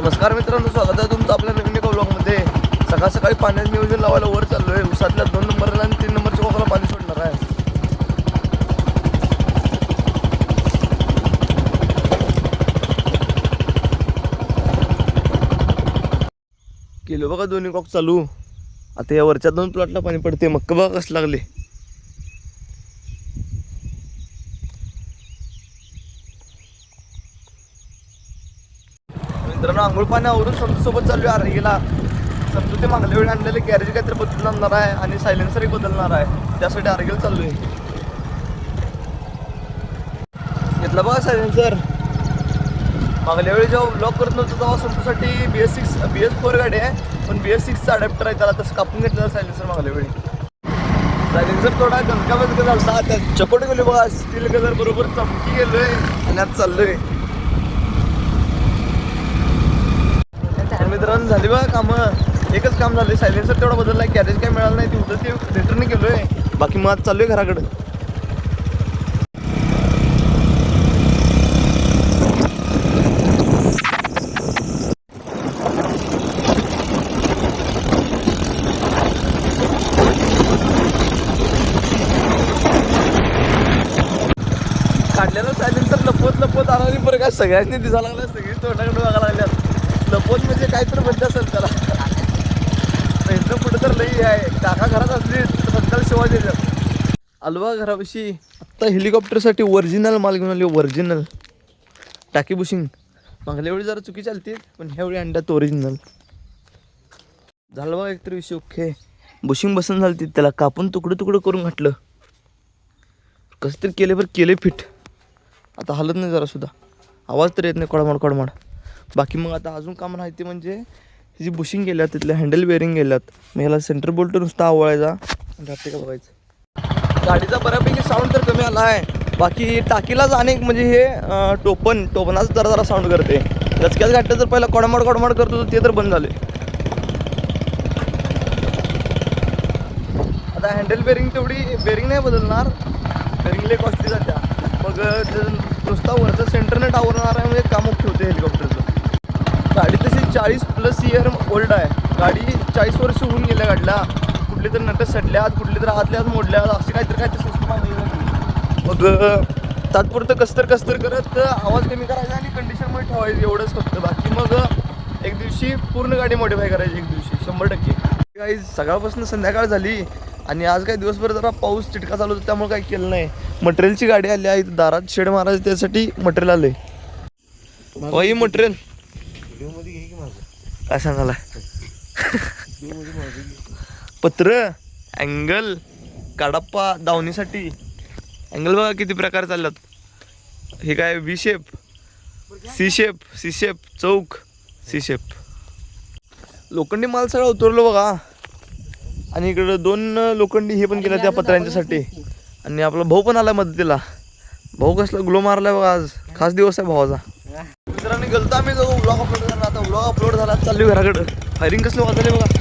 नमस्कार मित्रांनो, स्वागत आहे तुमचं आपल्या नवीन एका व्लॉगमध्ये. सकाळ सकाळी पाण्याचं नियोजन लावायला वर चाललो आहे. उसातल्या 2 नंबरला आणि 3 नंबरच्या कोकला पाणी सोडणार आहे. केलो बघा दोन्ही कॉक चालू. आता या वरच्या 2 प्लॉटला पाणी पडते. मक्का बघा कसं लागले. मित्रांनो, आंघोळ पाणी आवरून समजूसोबत चालू आहे आरगीला. समजू ते मागल्या वेळी आणलेले गॅरेज काहीतरी बदलणार आहे आणि सायलेन्सरही बदलणार आहे. त्यासाठी आरगीला चालू आहे. घेतला बघा सायलेन्सर. मागल्या वेळी जेव्हा ब्लॉक करत नव्हतं तेव्हा समजूसाठी BS4 गाडी आहे, पण BS6चा अडॅप्टर आहे. त्याला तसं कापून घेतलेला सायलेन्सर मागल्या वेळी. सायलेन्सर थोडा गंजका झाला. त्यात चकोट गेलो बघा. स्टील कलर बरोबर चमकी गेलोय आणि आता चाललोय. मित्रांनो, झाली बघा कामं. एकच काम झाले, सायलेन्सर तेवढा बदलला. गॅरेज काय मिळालं नाही, ते होतं ते रिटर्न केलोय. बाकी मग आज चाललोय घराकडे. काढलेलं सायलेन्सर लपवत आला नाही. बरं काय सगळ्यांनी दिसायला लागलं. सगळी तोंडाकडे बघायला लागल्यात. लपवत म्हणजे काहीतरी म्हणते असेल त्याला. इथं कुठं तर लई आहे. काका घरात असली तर बद्दल सेवा देतात. अलवा घरापाशी आत्ता हेलिकॉप्टरसाठी ओरिजिनल माल घेऊन आली. ओरिजिनल टाकी बुशिंग. मागल्या वेळी जरा चुकी चालते, पण ह्यावेळी अंड्यात ओरिजिनल झालं बघा. एकतरी विषय ओके. बुशिंग बसून झाली. त्याला कापून तुकडं करून घातलं. कसं तरी केले, बरं केले फिट. आता हालत नाही जरा सुद्धा. आवाज तर येत नाही कडमाड. बाकी मग आता अजून काम नाही ते म्हणजे जी बुशिंग गेल्यात, तिथल्या हँडल बेअरिंग गेल्यात. मग याला सेंटर बोल्ट नुसता आवळायचा आणि राहते का बघायचं. गाडीचा बऱ्यापैकी साऊंड तर कमी आला आहे. बाकी टाकीलाच अनेक म्हणजे हे टोपणाच जरा साऊंड करते. रचक्यात घातलं तर पहिला कडमाड करत होतं, ते तर बंद झाले. आता हँडल बेअरिंग नाही बदलणार. बेअरिंग लय कॉस्टली जात्या. मग नुसता वरचं सेंटरनेट आवरणार आहे म्हणजे काम ओके होते हेलिकॉप्टरचं. गाडी तशी 40+ इयर ओल्ड आहे. गाडी 40 वर्ष होऊन गेल्या गाडीला. कुठली तर नट सडल्यात, कुठली तर आतल्यात मोडल्यात, असे काहीतरी सिस्टम आहे. मग तात्पुरतं कसतर करत आवाज कमी करायचा आणि कंडिशनमध्ये ठेवायचं, एवढंच फक्त. बाकी मग एक दिवशी पूर्ण गाडी मॉडिफाय करायची. एक दिवशी 100%. काही सकाळपासून संध्याकाळ झाली आणि आज काही दिवसभर जरा पाऊस चिटका चालू होता, त्यामुळे काही केलं नाही. मटेरियलची गाडी आली आहे. दारात शेड मारायचं, त्यासाठी मटेरियल आले. ही मटेरियल काय सांगायला. पत्र, अँगल, काडाप्पा दावणीसाठी. अँगल बघा किती प्रकार चालल्यात. हे काय V शेप, C शेप, चौक, C शेप. लोखंडी माल सगळा उतरलो बघा. आणि इकडं 2 लोखंडी हे पण केलं त्या पत्र्यांच्यासाठी. आणि आपला भाऊ पण आला मदतीला. भाऊ कसला ग्लो मारलाय बघा. आज खास दिवस आहे भावाचा. मित्रांनी गलता आम्ही जाऊ ब्लॉग अपलोड करणार. आता ब्लॉग अपलोड झाला, चालली घराकडं. फायरिंग कसलं वाजले बघा.